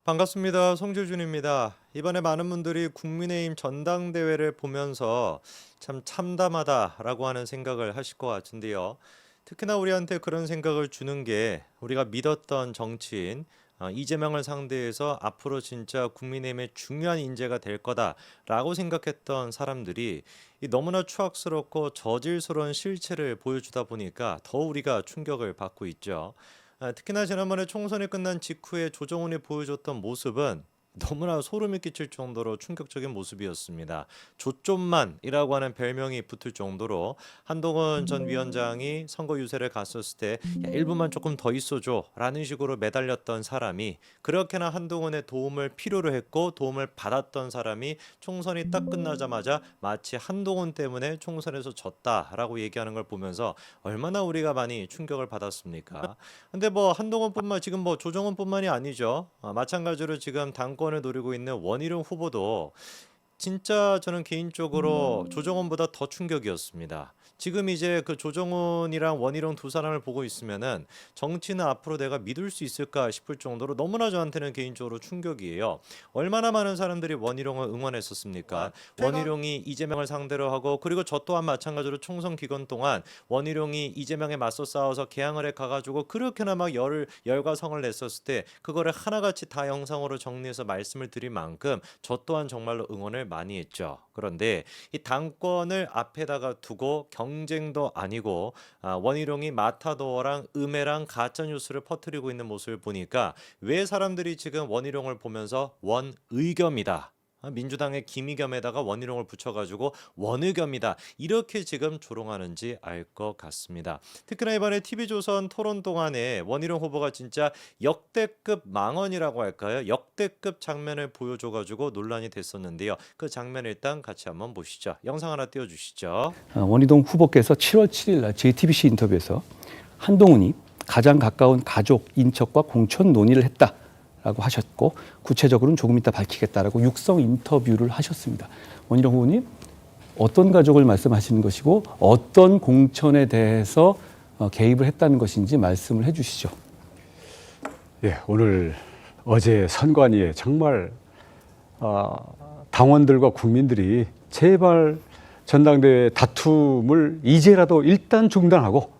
반갑습니다. 송재준입니다. 이번에 많은 분들이 국민의힘 전당대회를 보면서 참 참담하다라고 하는 생각을 하실 것 같은데요. 특히나 우리한테 그런 생각을 주는 게 우리가 믿었던 정치인 이재명을 상대해서 앞으로 진짜 국민의힘의 중요한 인재가 될 거다라고 생각했던 사람들이 이 너무나 추악스럽고 저질스러운 실체를 보여주다 보니까 더 우리가 충격을 받고 있죠. 특히나 지난번에 총선이 끝난 직후에 조정훈이 보여줬던 모습은 너무나 소름이 끼칠 정도로 충격적인 모습이었습니다. 조좀만이라고 하는 별명이 붙을 정도로 한동훈 전 위원장이 선거 유세를 갔었을 때 야, 1분만 조금 더 있어줘라는 식으로 매달렸던 사람이 그렇게나 한동훈의 도움을 필요로 했고 도움을 받았던 사람이 총선이 딱 끝나자마자 마치 한동훈 때문에 총선에서 졌다라고 얘기하는 걸 보면서 얼마나 우리가 많이 충격을 받았습니까? 근데 뭐 한동훈뿐만 지금 뭐 조정훈뿐만이 아니죠. 마찬가지로 지금 당권을 노리고 있는 원희룡 후보도 진짜 저는 개인적으로 조정훈보다 더 충격이었습니다. 지금 이제 그 조정훈이랑 원희룡 두 사람을 보고 있으면은 정치는 앞으로 내가 믿을 수 있을까 싶을 정도로 너무나 저한테는 개인적으로 충격이에요. 얼마나 많은 사람들이 원희룡을 응원했었습니까? 원희룡이 이재명을 상대로 하고 그리고 저 또한 마찬가지로 총선 기간 동안 원희룡이 이재명에 맞서 싸워서 개항을 해 가가지고 그렇게나 막 열과 성을 냈었을 때 그거를 하나같이 다 영상으로 정리해서 말씀을 드릴 만큼 저 또한 정말로 응원을 많이 했죠. 그런데 이 당권을 앞에다가 두고 경쟁도 아니고 원희룡이 마타도어랑 음해랑 가짜 뉴스를 퍼뜨리고 있는 모습을 보니까 왜 사람들이 지금 원희룡을 보면서 원의겸이다. 민주당의 김의겸에다가 원희룡을 붙여가지고 원의겸이다 이렇게 지금 조롱하는지 알 것 같습니다. 특히나 이번에 TV조선 토론 동안에 원희룡 후보가 진짜 역대급 망언이라고 할까요? 역대급 장면을 보여줘가지고 논란이 됐었는데요. 그 장면 일단 같이 한번 보시죠. 영상 하나 띄워주시죠. 원희동 후보께서 7월 7일 날 JTBC 인터뷰에서 한동훈이 가장 가까운 가족, 인척과 공천 논의를 했다라고 하셨고 구체적으로는 조금 이따 밝히겠다라고 육성 인터뷰를 하셨습니다. 원희룡 후보님 어떤 가족을 말씀하시는 것이고 어떤 공천에 대해서 개입을 했다는 것인지 말씀을 해주시죠. 예, 오늘 어제 선관위에 정말 당원들과 국민들이 제발 전당대회 다툼을 이제라도 일단 중단하고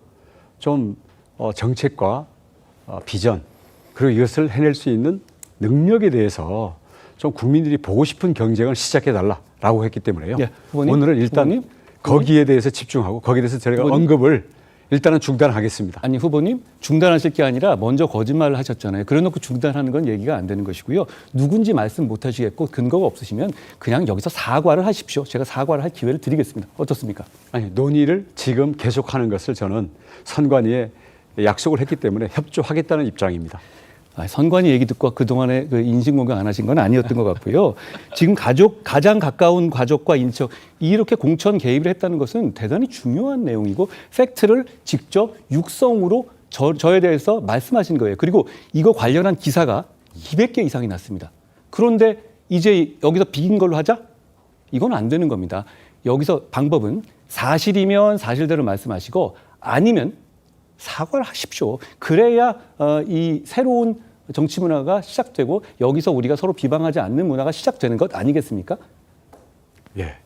좀 정책과 비전 그리고 이것을 해낼 수 있는 능력에 대해서 좀 국민들이 보고 싶은 경쟁을 시작해달라라고 했기 때문에요. 예, 후보님, 오늘은 일단 후보님, 거기에 대해서 집중하고 거기에 대해서 저희가 후보님. 언급을 일단은 중단하겠습니다. 아니 후보님 중단하실 게 아니라 먼저 거짓말을 하셨잖아요. 그래놓고 중단하는 건 얘기가 안 되는 것이고요. 누군지 말씀 못 하시겠고 근거가 없으시면 그냥 여기서 사과를 하십시오. 제가 사과를 할 기회를 드리겠습니다. 어떻습니까? 아니 논의를 지금 계속하는 것을 저는 선관위에 약속을 했기 때문에 협조하겠다는 입장입니다. 선관위 얘기 듣고 그동안에 그 인신공격 안 하신 건 아니었던 것 같고요. 지금 가장 가까운 가족과 인척 이렇게 공천 개입을 했다는 것은 대단히 중요한 내용이고 팩트를 직접 육성으로 저에 대해서 말씀하신 거예요. 그리고 이거 관련한 기사가 200개 이상이 났습니다. 그런데 이제 여기서 비긴 걸로 하자? 이건 안 되는 겁니다. 여기서 방법은 사실이면 사실대로 말씀하시고 아니면 사과를 하십시오. 그래야 이 새로운 정치 문화가 시작되고 여기서 우리가 서로 비방하지 않는 문화가 시작되는 것 아니겠습니까? 예,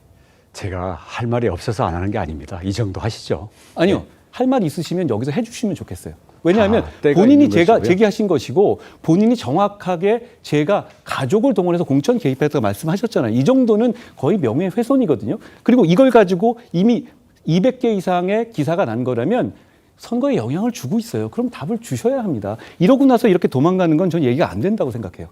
제가 할 말이 없어서 안 하는 게 아닙니다. 이 정도 하시죠. 아니요. 네. 할 말 있으시면 여기서 해주시면 좋겠어요. 왜냐하면 때가 본인이 있는 것이고요. 제기하신 것이고 본인이 정확하게 제가 가족을 동원해서 공천 개입했다고 말씀하셨잖아요. 이 정도는 거의 명예훼손이거든요. 그리고 이걸 가지고 이미 200개 이상의 기사가 난 거라면 선거에 영향을 주고 있어요. 그럼 답을 주셔야 합니다. 이러고 나서 이렇게 도망가는 건 전 얘기가 안 된다고 생각해요.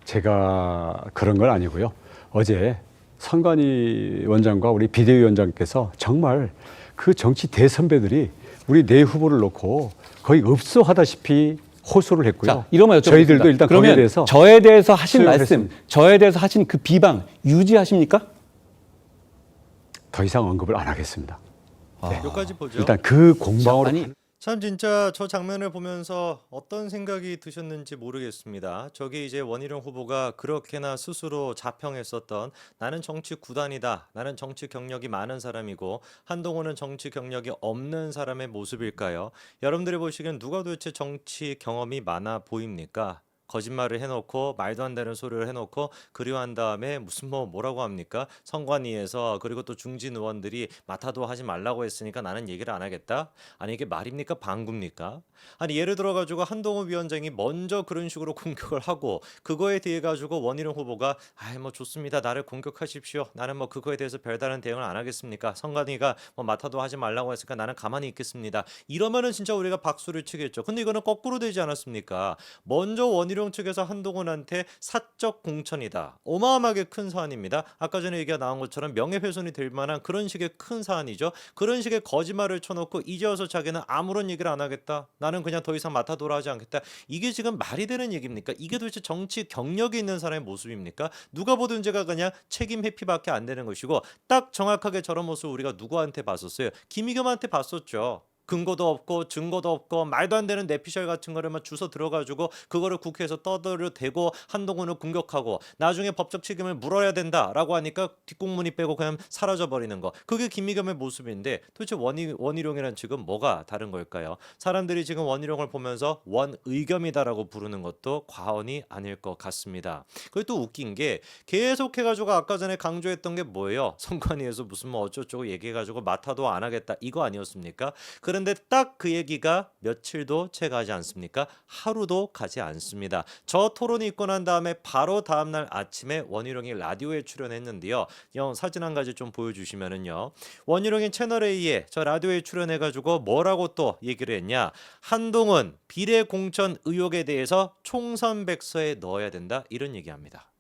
제가 그런 건 아니고요. 어제 선관위 원장과 우리 비대위원장께서 정말 그 정치 대선배들이 우리 네 후보를 놓고 거의 읍소하다시피 호소를 했고요. 자, 이러면 여쭤보겠습니다. 저희들도 일단 거기에 그러면 대해서 저에 대해서 하신 수용을 말씀, 했습니다. 저에 대해서 하신 그 비방 유지하십니까? 더 이상 언급을 안 하겠습니다. 여기까지 보죠. 일단 그 공방으로 아니, 참 진짜 저 장면을 보면서 어떤 생각이 드셨는지 모르겠습니다. 저게 이제 원희룡 후보가 그렇게나 스스로 자평했었던 나는 정치 구단이다. 나는 정치 경력이 많은 사람이고 한동훈은 정치 경력이 없는 사람의 모습일까요? 여러분들이 보시기엔 누가 도대체 정치 경험이 많아 보입니까? 거짓말을 해놓고 말도 안 되는 소리를 해놓고 그리워한 다음에 무슨 뭐라고 합니까? 선관위에서 그리고 또 중진 의원들이 맡아도 하지 말라고 했으니까 나는 얘기를 안 하겠다? 아니 이게 말입니까? 방구입니까? 아니 예를 들어 가지고 한동훈 위원장이 먼저 그런 식으로 공격을 하고 그거에 대해 가지고 원희룡 후보가 아이 뭐 좋습니다. 나를 공격하십시오. 나는 뭐 그거에 대해서 별다른 대응을 안 하겠습니까? 선관위가 뭐 맡아도 하지 말라고 했으니까 나는 가만히 있겠습니다. 이러면은 진짜 우리가 박수를 치겠죠. 근데 이거는 거꾸로 되지 않았습니까? 먼저 원희룡 측에서 한동훈한테 사적 공천이다. 어마어마하게 큰 사안입니다. 아까 전에 얘기가 나온 것처럼 명예훼손이 될 만한 그런 식의 큰 사안이죠. 그런 식의 거짓말을 쳐놓고 이제 와서 자기는 아무런 얘기를 안 하겠다. 나는 그냥 더 이상 맡아도라 하지 않겠다. 이게 지금 말이 되는 얘기입니까? 이게 도대체 정치 경력이 있는 사람의 모습입니까? 누가 보든 제가 그냥 책임 회피밖에 안 되는 것이고 딱 정확하게 저런 모습 우리가 누구한테 봤었어요? 김의겸한테 봤었죠. 근거도 없고 증거도 없고 말도 안 되는 뇌피셜 같은 거를만 주워 들어가지고 그거를 국회에서 떠들어대고 한동훈을 공격하고 나중에 법적 책임을 물어야 된다라고 하니까 뒷공문이 빼고 그냥 사라져버리는 거. 그게 김미겸의 모습인데 도대체 원희룡이란 지금 뭐가 다른 걸까요? 사람들이 지금 원희룡을 보면서 원의겸이다라고 부르는 것도 과언이 아닐 것 같습니다. 그리고 또 웃긴 게 계속해가지고 아까 전에 강조했던 게 뭐예요? 선관위에서 무슨 뭐 어쩌고저쩌고 얘기해가지고 맡아도 안 하겠다 이거 아니었습니까? 그런데 딱 그 얘기가 며칠도 채 가지 않습니까? 하루도 가지 않습니다. 저 토론이 있고 난 다음에 바로 다음날 아침에 원희룡이 라디오에 출연했는데요. 사진 한 가지 좀 보여주시면은요. 원희룡이 채널A에 저 라디오에 출연해가지고 뭐라고 또 얘기를 했냐. 한동훈 비례 공천 의혹에 대해서 총선 백서에 넣어야 된다 이런 얘기합니다.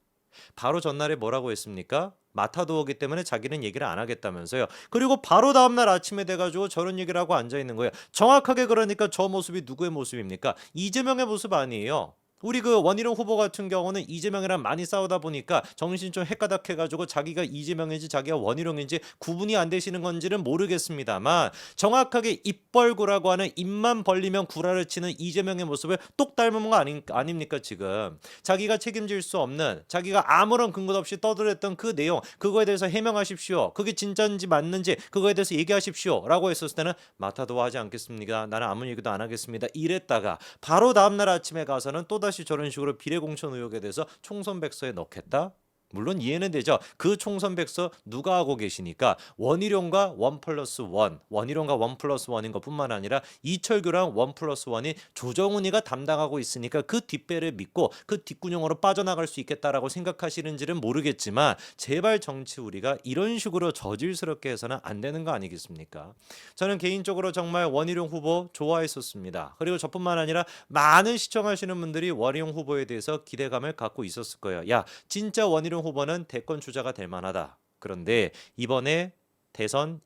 바로 전날에 뭐라고 했습니까? 맡아두었기 때문에 자기는 얘기를 안 하겠다면서요. 그리고 바로 다음날 아침에 돼가지고 저런 얘기를 하고 앉아있는 거예요. 정확하게 그러니까 저 모습이 누구의 모습입니까? 이재명의 모습 아니에요. 우리 그 원희룡 후보 같은 경우는 이재명이랑 많이 싸우다 보니까 정신 좀 헷가닥해가지고 자기가 이재명인지 자기가 원희룡인지 구분이 안 되시는 건지는 모르겠습니다만 정확하게 입벌구라고 하는 입만 벌리면 구라를 치는 이재명의 모습을 똑 닮은 거 아닙니까 지금. 자기가 책임질 수 없는 자기가 아무런 근거도 없이 떠들었던 그 내용 그거에 대해서 해명하십시오. 그게 진짜인지 맞는지 그거에 대해서 얘기하십시오 라고 했었을 때는 맡아도 하지 않겠습니까? 나는 아무 얘기도 안 하겠습니다. 이랬다가 바로 다음날 아침에 가서는 또다시 저런 식으로 비례공천 의혹에 대해서 총선 백서에 넣겠다? 물론 이해는 되죠. 그 총선 백서 누가 하고 계시니까 원희룡과 1+1, 원희룡과 1+1인 것뿐만 아니라 이철규랑 1+1이 조정훈이가 담당하고 있으니까 그 뒷배를 믿고 그 뒷구녕으로 빠져나갈 수 있겠다라고 생각하시는지는 모르겠지만 제발 정치 우리가 이런 식으로 저질스럽게 해서는 안 되는 거 아니겠습니까? 저는 개인적으로 정말 원희룡 후보 좋아했었습니다. 그리고 저뿐만 아니라 많은 시청하시는 분들이 원희룡 후보에 대해서 기대감을 갖고 있었을 거예요. 야, 진짜 원희룡 후보는 대권 주자가 될 만하다. 그런데 이번에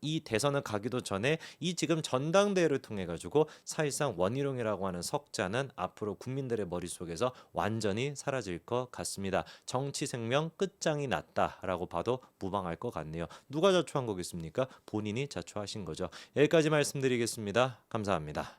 이 대선을 가기도 전에 이 지금 전당대회를 통해 가지고 사실상 원희룡이라고 하는 석자는 앞으로 국민들의 머릿속에서 완전히 사라질 것 같습니다. 정치 생명 끝장이 났다라고 봐도 무방할 것 같네요. 누가 자초한 거겠습니까? 본인이 자초하신 거죠. 여기까지 말씀드리겠습니다. 감사합니다.